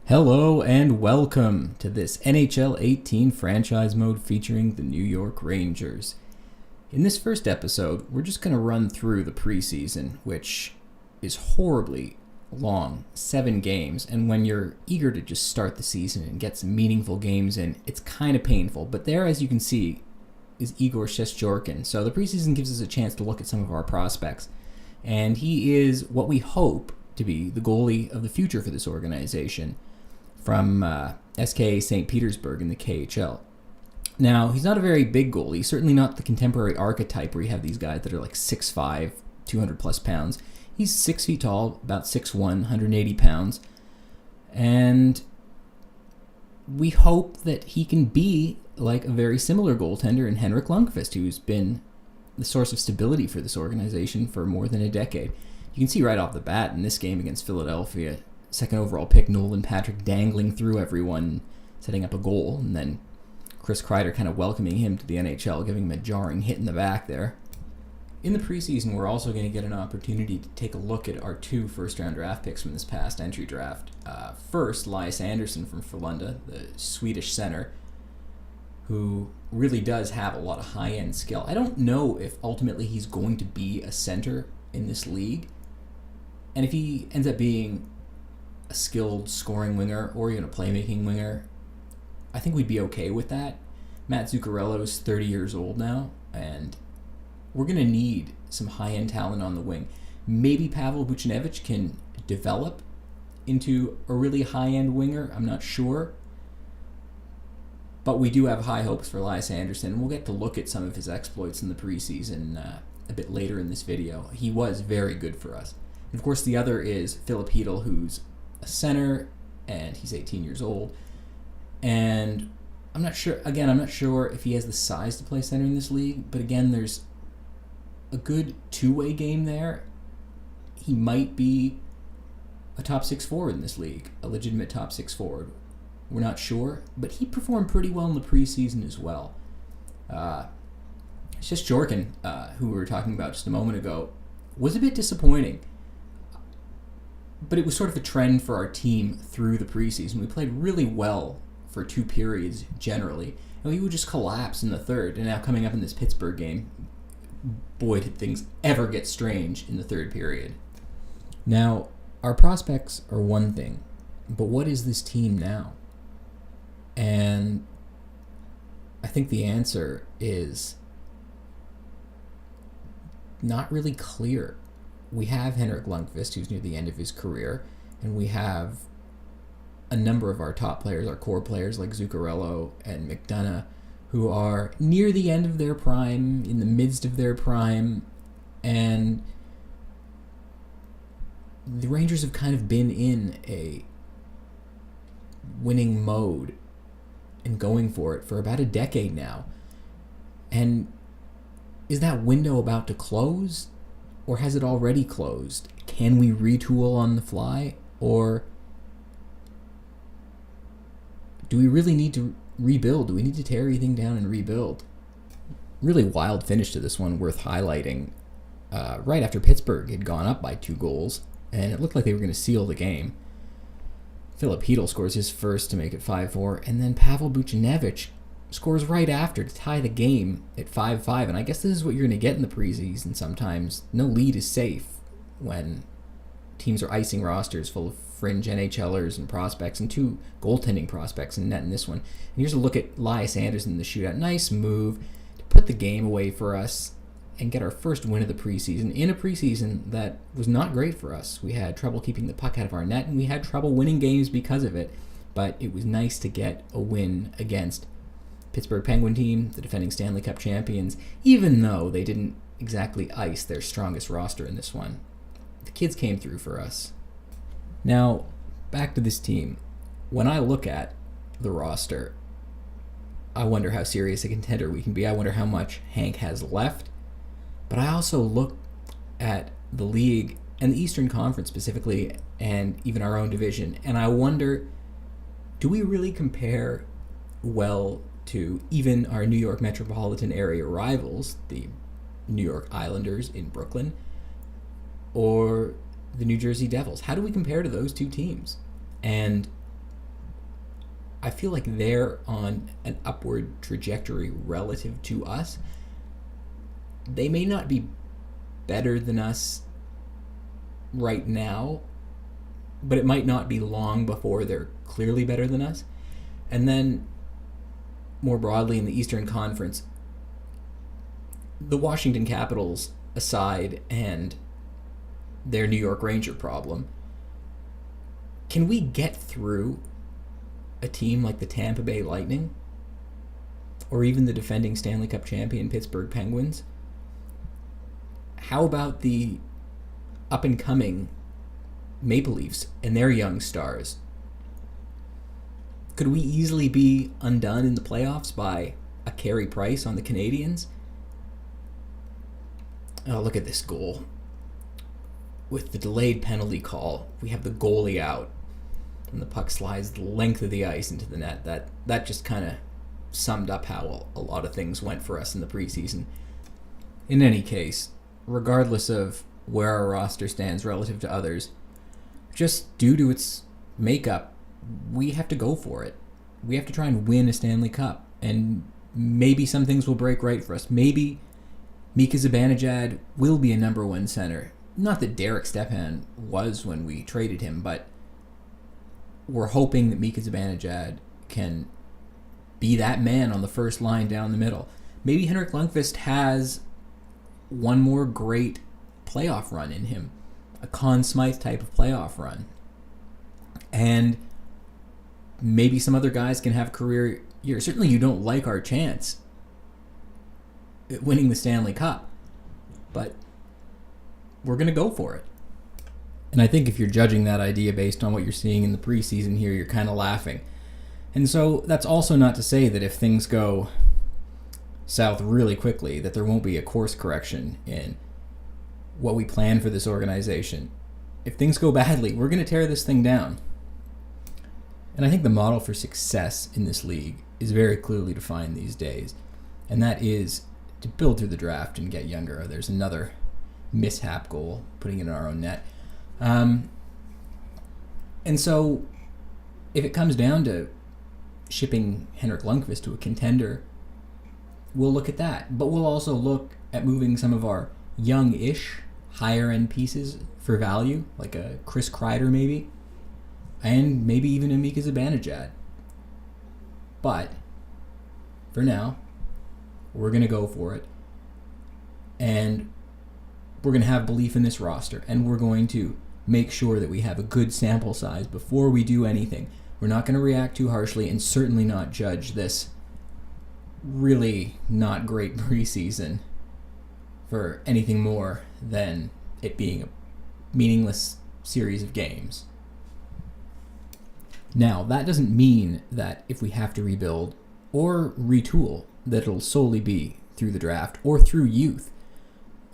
Hello and welcome to this NHL 18 franchise mode featuring the New York Rangers. In this first episode, we're just going to run through the preseason, which is horribly long, 7 games, and when you're eager to just start the season and get some meaningful games in, it's kind of painful. But there, as you can see, is Igor Shesterkin. So the preseason gives us a chance to look at some of our prospects, and he is what we hope to be the goalie of the future for this organization from SKA St. Petersburg in the KHL. Now, he's not a very big goalie, certainly not the contemporary archetype where you have these guys that are like 6'5", 200 plus pounds. He's 6 feet tall, about 6'1", 180 pounds, and we hope that he can be like a very similar goaltender in Henrik Lundqvist, who's been the source of stability for this organization for more than a decade. You can see right off the bat in this game against Philadelphia, second overall pick Nolan Patrick dangling through everyone, setting up a goal, and then Chris Kreider kind of welcoming him to the NHL, giving him a jarring hit in the back there. In the preseason, we're also going to get an opportunity to take a look at our 2 first-round draft picks from this past entry draft. First, Elias Andersson from Frölunda, the Swedish center, who really does have a lot of high-end skill. I don't know if ultimately he's going to be a center in this league, and if he ends up being a skilled scoring winger or even a playmaking winger, I think we'd be okay with that. Matt Zuccarello's 30 years old now, and we're going to need some high-end talent on the wing. Maybe Pavel Buchnevich can develop into a really high-end winger. I'm not sure. But we do have high hopes for Elias Andersson, and we'll get to look at some of his exploits in the preseason a bit later in this video. He was very good for us. And of course, the other is Filip Chytil, who's a center, and he's 18 years old. And I'm not sure if he has the size to play center in this league, but again, there's a good two-way game there. He might be a top 6 forward in this league, a legitimate top 6 forward. We're not sure, but he performed pretty well in the preseason as well. It's just Jorkin, who we were talking about just a moment ago, was a bit disappointing. But it was sort of a trend for our team through the preseason. We played really well for 2 periods generally, and we would just collapse in the third. And now coming up in this Pittsburgh game, boy, did things ever get strange in the third period. Now, our prospects are one thing, but what is this team now? And I think the answer is not really clear. We have Henrik Lundqvist, who's near the end of his career, and we have a number of our top players, our core players like Zuccarello and McDonough, who are near the end of their prime, in the midst of their prime, and the Rangers have kind of been in a winning mode and going for it for about a decade now. And is that window about to close? Or has it already closed? Can we retool on the fly? Or do we really need to rebuild? Do we need to tear everything down and rebuild? Really wild finish to this one, worth highlighting. Right after Pittsburgh had gone up by 2 goals, and it looked like they were going to seal the game. Filip Chytil scores his first to make it 5-4, and then Pavel Buchnevich scores right after to tie the game at 5-5, and I guess this is what you're going to get in the preseason sometimes. No lead is safe when teams are icing rosters full of fringe NHLers and prospects, and 2 goaltending prospects in net in this one. And here's a look at Elias Andersson in the shootout. Nice move to put the game away for us and get our first win of the preseason in a preseason that was not great for us. We had trouble keeping the puck out of our net, and we had trouble winning games because of it, but it was nice to get a win against Pittsburgh Penguin team, the defending Stanley Cup champions, even though they didn't exactly ice their strongest roster in this one. The kids came through for us. Now, back to this team. When I look at the roster, I wonder how serious a contender we can be. I wonder how much Hank has left. But I also look at the league and the Eastern Conference specifically, and even our own division, and I wonder, do we really compare well to even our New York metropolitan area rivals, the New York Islanders in Brooklyn, or the New Jersey Devils? How do we compare to those 2 teams? And I feel like they're on an upward trajectory relative to us. They may not be better than us right now, but it might not be long before they're clearly better than us. And then, more broadly in the Eastern Conference, the Washington Capitals aside and their New York Ranger problem, can we get through a team like the Tampa Bay Lightning or even the defending Stanley Cup champion Pittsburgh Penguins? How about the up-and-coming Maple Leafs and their young stars? Could we easily be undone in the playoffs by a Carey Price on the Canadiens? Oh, look at this goal. With the delayed penalty call, we have the goalie out, and the puck slides the length of the ice into the net. That just kind of summed up how a lot of things went for us in the preseason. In any case, regardless of where our roster stands relative to others, just due to its makeup, we have to go for it. We have to try and win a Stanley Cup, and maybe some things will break right for us. Maybe Mika Zibanejad will be a number one center. Not that Derek Stepan was when we traded him, but we're hoping that Mika Zibanejad can be that man on the first line down the middle. Maybe Henrik Lundqvist has one more great playoff run in him, a Conn Smythe type of playoff run. And maybe some other guys can have career years. Certainly you don't like our chance at winning the Stanley Cup, but we're going to go for it. And I think if you're judging that idea based on what you're seeing in the preseason here, you're kind of laughing. And so that's also not to say that if things go south really quickly, that there won't be a course correction in what we plan for this organization. If things go badly, we're going to tear this thing down. And I think the model for success in this league is very clearly defined these days, and that is to build through the draft and get younger. There's another mishap goal, putting it in our own net. And so if it comes down to shipping Henrik Lundqvist to a contender, we'll look at that. But we'll also look at moving some of our young-ish, higher-end pieces for value, like a Chris Kreider maybe, and maybe even a Mika Zibanejad. But for now, we're going to go for it. And we're going to have belief in this roster, and we're going to make sure that we have a good sample size before we do anything. We're not going to react too harshly, and certainly not judge this really not great preseason for anything more than it being a meaningless series of games. Now, that doesn't mean that if we have to rebuild or retool, that it'll solely be through the draft or through youth.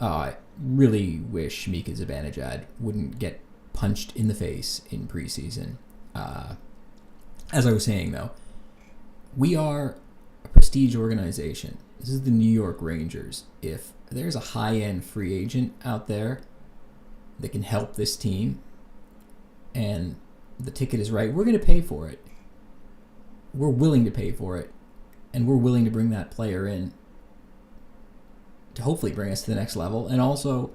I really wish Mika Zibanejad wouldn't get punched in the face in preseason. As I was saying, though, we are a prestige organization. This is the New York Rangers. If there's a high-end free agent out there that can help this team and the ticket is right, we're going to pay for it. We're willing to pay for it, and we're willing to bring that player in to hopefully bring us to the next level. And also,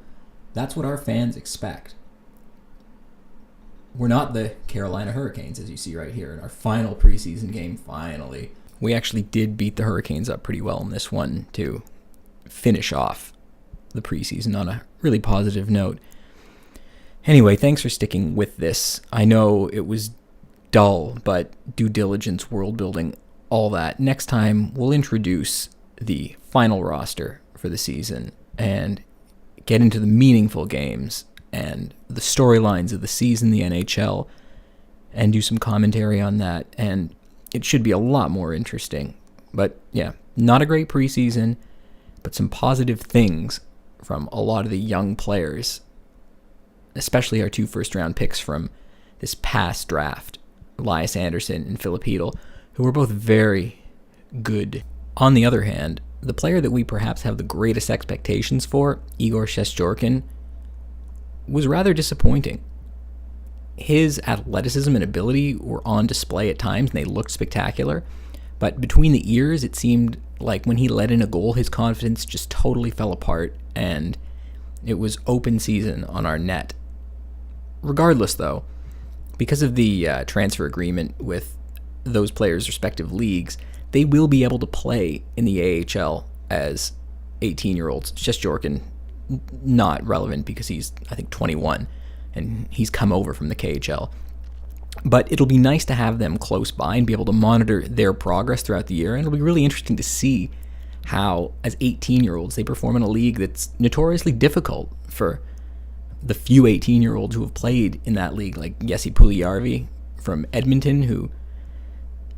that's what our fans expect. We're not the Carolina Hurricanes, as you see right here in our final preseason game, finally. We actually did beat the Hurricanes up pretty well in this one to finish off the preseason on a really positive note. Anyway, thanks for sticking with this. I know it was dull, but due diligence, world building, all that. Next time, we'll introduce the final roster for the season and get into the meaningful games and the storylines of the season, the NHL, and do some commentary on that. And it should be a lot more interesting. But yeah, not a great preseason, but some positive things from a lot of the young players, especially our 2 first-round picks from this past draft, Elias Anderson and Philip Hedl, who were both very good. On the other hand, the player that we perhaps have the greatest expectations for, Igor Shesterkin, was rather disappointing. his athleticism and ability were on display at times, and they looked spectacular. But between the ears, it seemed like when he let in a goal, his confidence just totally fell apart, and it was open season on our net. Regardless, though, because of the transfer agreement with those players' respective leagues, they will be able to play in the AHL as 18-year-olds. Sjestjorkin, not relevant because he's, I think, 21, and he's come over from the KHL. But it'll be nice to have them close by and be able to monitor their progress throughout the year, and it'll be really interesting to see how, as 18-year-olds, they perform in a league that's notoriously difficult for the few 18-year-olds who have played in that league, like Jesse Puljujärvi from Edmonton, who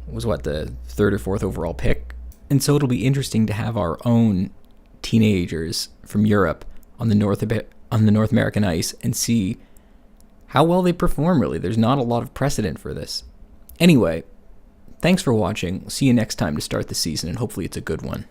was, the third or fourth overall pick. And so it'll be interesting to have our own teenagers from Europe on the North American ice and see how well they perform, really. There's not a lot of precedent for this. Anyway, thanks for watching. See you next time to start the season, and hopefully it's a good one.